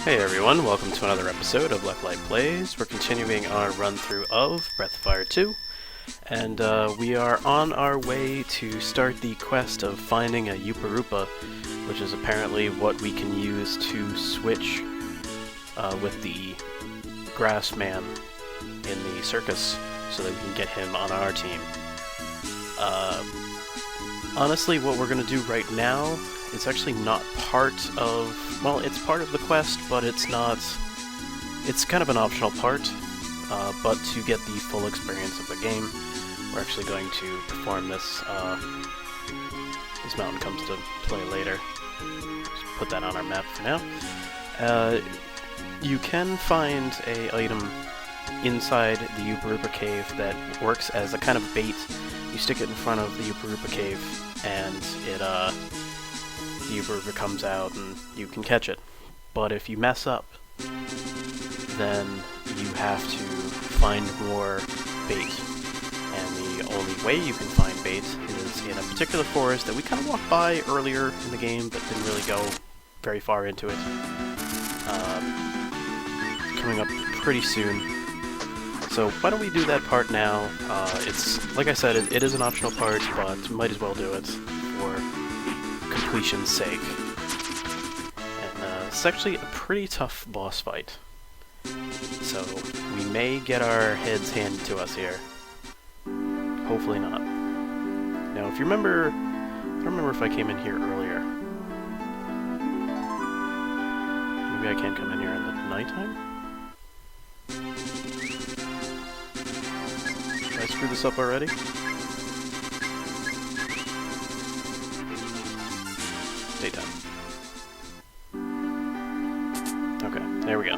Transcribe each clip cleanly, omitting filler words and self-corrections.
Hey everyone, welcome to another episode of Left Light Plays. We're continuing our run-through of Breath of Fire 2, and we are on our way to start the quest of finding a Uparupa, which is apparently what we can use to switch with the grass man in the circus so that we can get him on our team. Honestly, what we're going to do right now is actually not part of... well, it's part of the quest, but it's not... it's kind of an optional part, but to get the full experience of the game, we're actually going to perform this. This mountain comes to play later. Just put that on our map for now. You can find an item inside the Uparupa cave that works as a kind of bait. You stick it in front of the Uparupa cave, and it, the Uparupa comes out and you can catch it. But if you mess up, then you have to find more bait. And the only way you can find bait is in a particular forest that we kind of walked by earlier in the game, but didn't really go very far into it. Coming up pretty soon. So why don't we do that part now? It's, like I said, it is an optional part, but might as well do it for completion's sake. And it's actually a pretty tough boss fight. So we may get our heads handed to us here. Hopefully not. Now, if you remember, I don't remember if I came in here earlier. Maybe I can't come in here in the nighttime? Did I screw this up already? Daytime. Okay, there we go.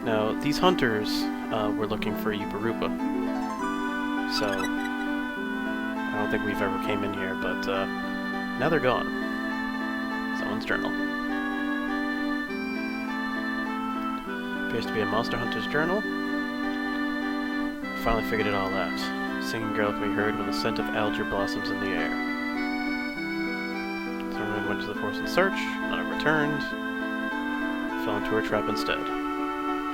Now, these hunters were looking for Uparupa. So, I don't think we've ever came in here, but now they're gone. Someone's journal. Appears to be a monster hunter's journal. Finally figured it all out. Singing girl can be heard when the scent of alger blossoms in the air. Someone went to the forest in search, none have returned. Fell into her trap instead. If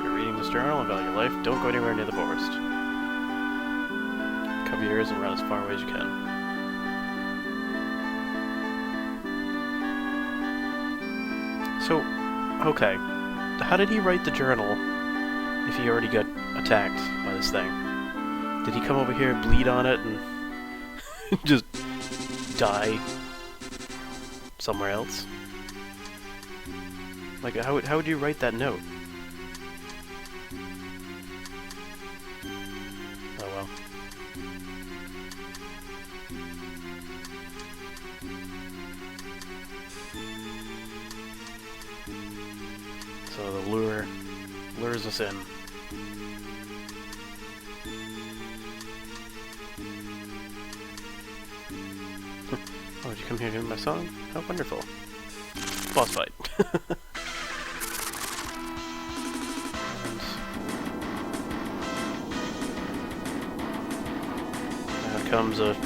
you're reading this journal and value your life, don't go anywhere near the forest. Cover your ears and run as far away as you can. So, okay. How did he write the journal if he already got attacked by this thing? Did he come over here, bleed on it, and just die somewhere else? Like, how would you write that note? Oh well. So the lure lures us in. Oh, did you come here to hear my song? How wonderful. Boss fight. And out comes a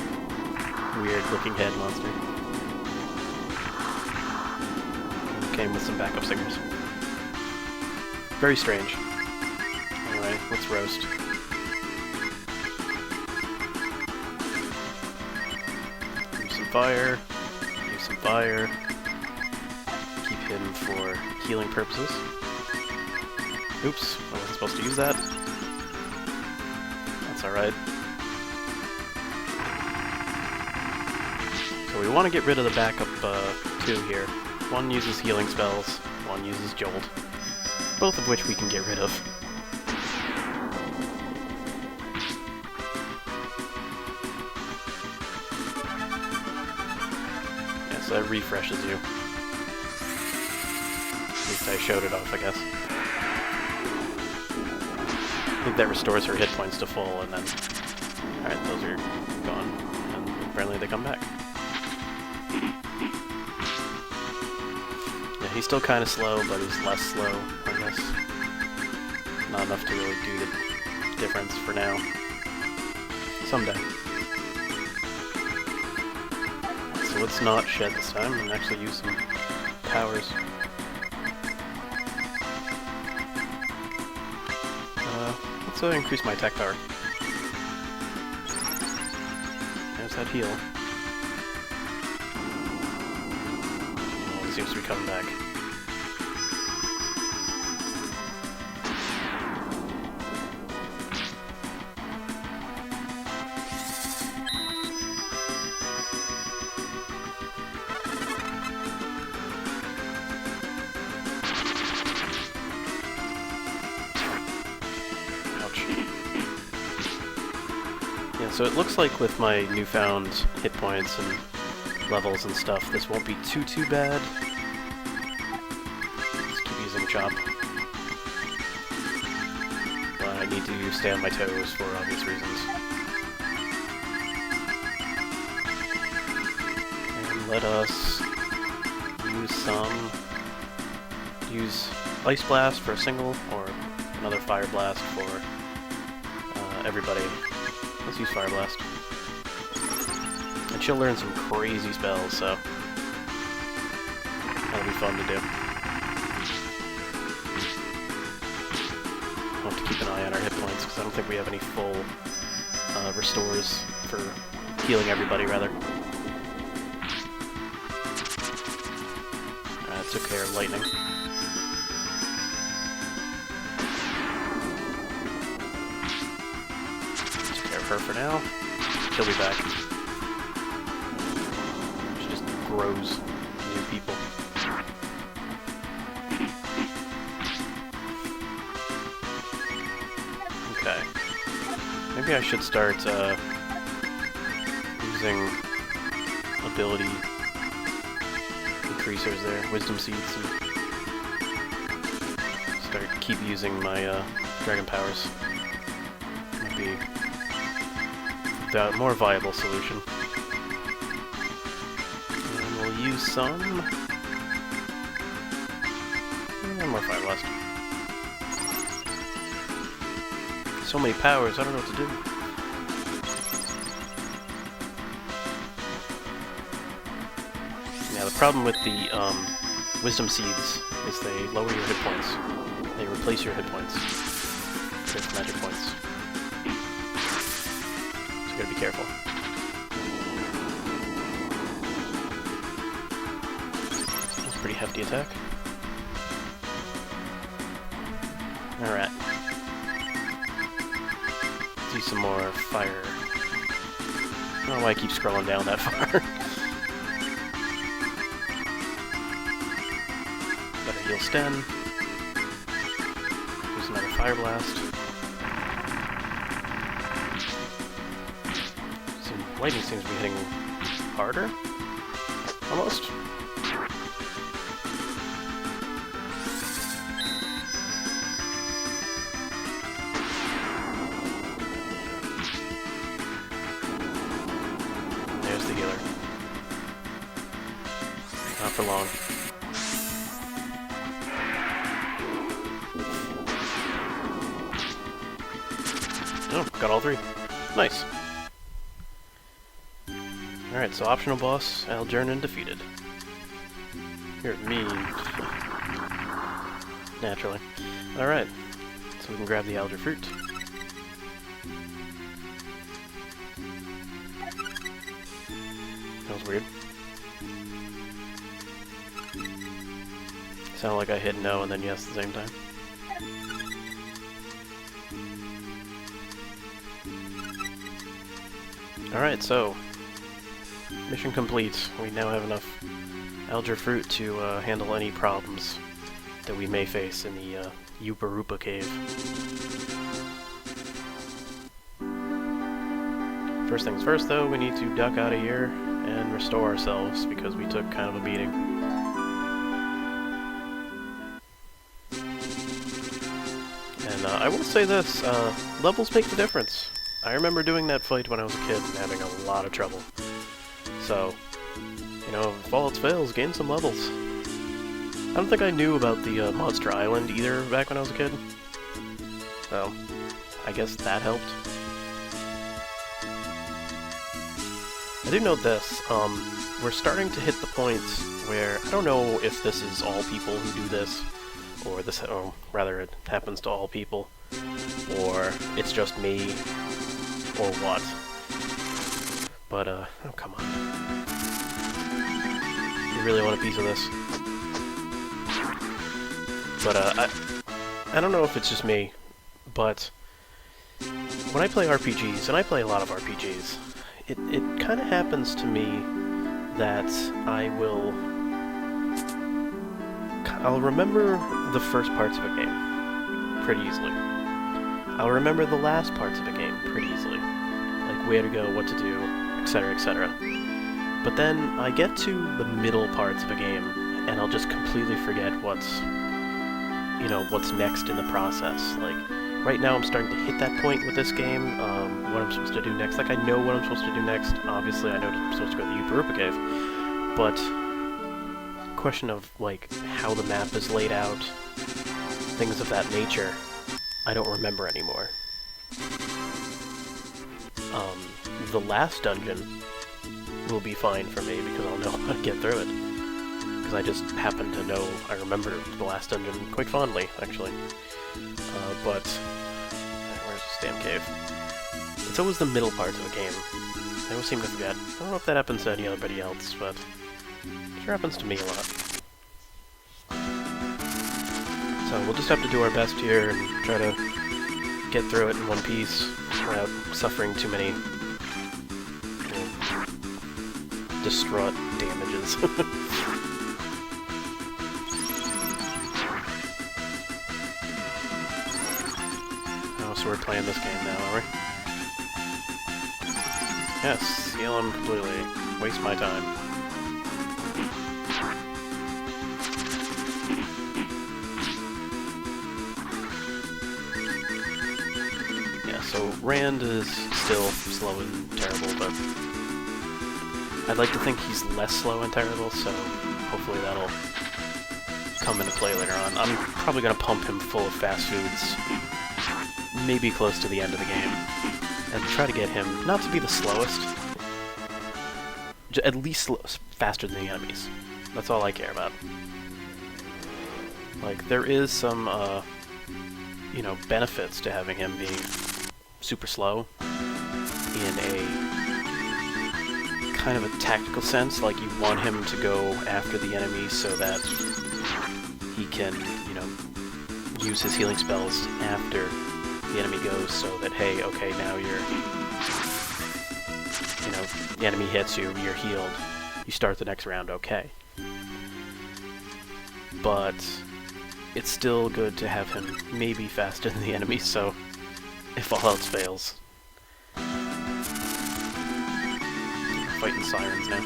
weird-looking head monster. It came with some backup singers. Very strange. Anyway, let's roast. Fire, use some fire, keep him for healing purposes. Oops, I wasn't supposed to use that. That's alright. So we want to get rid of the backup two here. One uses healing spells, one uses Jolt, both of which we can get rid of. So that refreshes you. At least I showed it off, I guess. I think that restores her hit points to full, and then... alright, those are gone. And apparently they come back. Yeah, he's still kind of slow, but he's less slow, I guess. Not enough to really do the difference for now. Someday. So let's not shed this time and actually use some powers. Let's increase my attack power. There's that heal. Oh, it seems to be coming back. So it looks like with my newfound hit points and levels and stuff, this won't be too bad. Let's keep using Chop. But I need to stay on my toes for obvious reasons. And let us use Ice Blast for a single, or another Fire Blast for everybody. Let's use Fire Blast. And she'll learn some crazy spells, so that'll be fun to do. I'll have to keep an eye on our hit points, because I don't think we have any full restores for healing everybody, rather. Alright, took care of lightning. Her for now. She'll be back. She just grows new people. Okay. Maybe I should start using ability increasers there, wisdom seeds, and keep using my dragon powers. Might be the more viable solution. And we'll use some... and more Fire Blast. So many powers, I don't know what to do. Yeah, the problem with the Wisdom Seeds is they lower your hit points. They replace your hit points with magic points. Gotta be careful. That's a pretty hefty attack. Alright. Let's do some more fire. I don't know why I keep scrolling down that far. Better heal Sten. Use another Fire Blast. Lightning seems to be hitting harder, almost. There's the healer. Not for long. Oh, got all three. Nice. Alright, so optional boss, Algernon defeated. You're mean. Naturally. Alright, so we can grab the Algerfruit. That was weird. Sounded like I hit no and then yes at the same time. Alright, so mission complete. We now have enough Algerfruit to handle any problems that we may face in the Uparupa cave. First things first, though, we need to duck out of here and restore ourselves because we took kind of a beating. And I will say this, levels make the difference. I remember doing that fight when I was a kid and having a lot of trouble. So, you know, if all else fails, gain some levels. I don't think I knew about the Monster Island either back when I was a kid. So, I guess that helped. I do know this, we're starting to hit the point where, I don't know if this is all people who do this, or this, or rather it happens to all people, or it's just me, or what. But, oh, come on. You really want a piece of this? But, I don't know if it's just me, but when I play RPGs, and I play a lot of RPGs, it kind of happens to me that I'll remember the first parts of a game pretty easily. I'll remember the last parts of a game pretty easily. Like where to go, what to do, etc., etc. But then I get to the middle parts of a game, and I'll just completely forget what's next in the process. Like, right now I'm starting to hit that point with this game, what I'm supposed to do next. Like, I know what I'm supposed to do next. Obviously, I know I'm supposed to go to the Uparupa cave, but question of, like, how the map is laid out, things of that nature, I don't remember anymore. The last dungeon will be fine for me, because I'll know how to get through it. Because I just happen to know, I remember the last dungeon quite fondly, actually. But where's this damn cave? It's always the middle parts of a game. I always seem to forget. I don't know if that happens to anybody else, but it sure happens to me a lot. So we'll just have to do our best here and try to get through it in one piece without suffering too many distraught damages. So we're playing this game now, are we? Yes, seal him completely. Waste my time. Yeah, so Rand is still slow and terrible, but I'd like to think he's less slow and terrible, so hopefully that'll come into play later on. I'm probably going to pump him full of fast foods, maybe close to the end of the game, and try to get him not to be the slowest, at least faster than the enemies. That's all I care about. Like, there is some, benefits to having him being super slow in a kind of a tactical sense. Like, you want him to go after the enemy so that he can, use his healing spells after the enemy goes, so that, hey, okay, now the enemy hits you, you're healed, you start the next round okay. But it's still good to have him maybe faster than the enemy, so if all else fails. Fighting sirens now.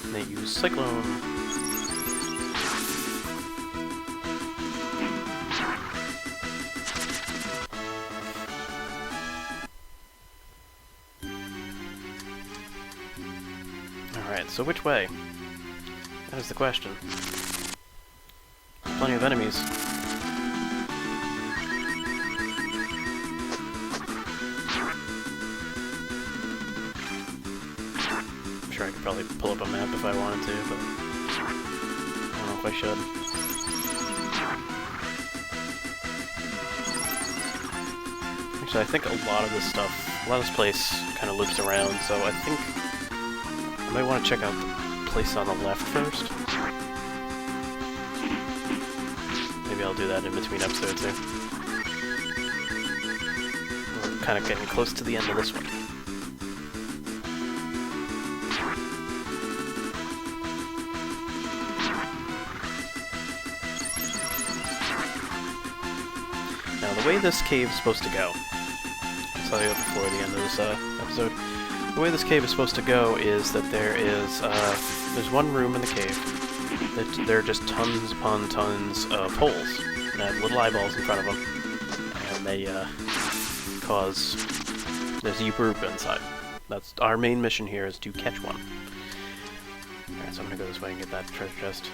And they use Cyclone. Alright, so which way? That is the question. Plenty of enemies. I'm sure I could probably pull up a map if I wanted to, but I don't know if I should. Actually, I think a lot of this place kind of loops around, so I think I might want to check out the place on the left first. Maybe I'll do that in between episodes here. We're kind of getting close to the end of this one. Now, the way this cave is supposed to go, I'll tell you before the end of this episode. The way this cave is supposed to go is that there's one room in the cave that there are just tons upon tons of holes, and they have little eyeballs in front of them, and they there's a Uparupa inside. That's our main mission here, is to catch one. Alright, so I'm gonna go this way and get that treasure chest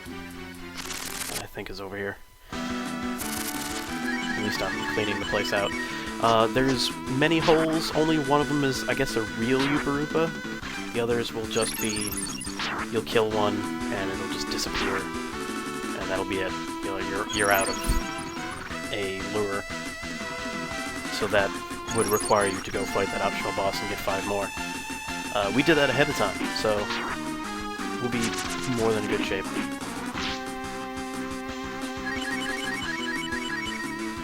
that I think is over here. At least I'm cleaning the place out. There's many holes, only one of them is, I guess, a real Uparupa. The others will just be, you'll kill one, and it'll just disappear, and that'll be it. You know, you're out of a lure. So that would require you to go fight that optional boss and get 5 more. We did that ahead of time, so we'll be more than in good shape.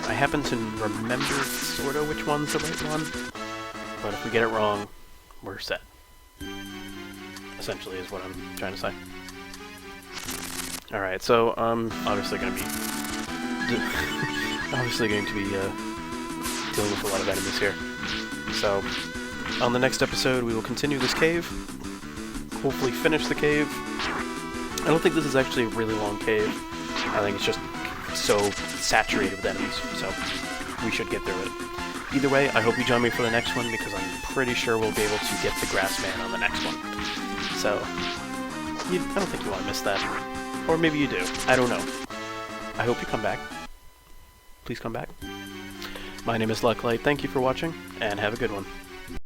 I happen to remember sort of which one's the right one, but if we get it wrong, we're set. Essentially is what I'm trying to say. Alright, so I'm obviously going to be dealing with a lot of enemies here. So, on the next episode, we will continue this cave, hopefully finish the cave. I don't think this is actually a really long cave. I think it's just so saturated with enemies, so we should get through it. Either way, I hope you join me for the next one, because I'm pretty sure we'll be able to get the grass man on the next one. So, I don't think you want to miss that. Or maybe you do. I don't know. I hope you come back. Please come back. My name is Lucklight. Thank you for watching, and have a good one.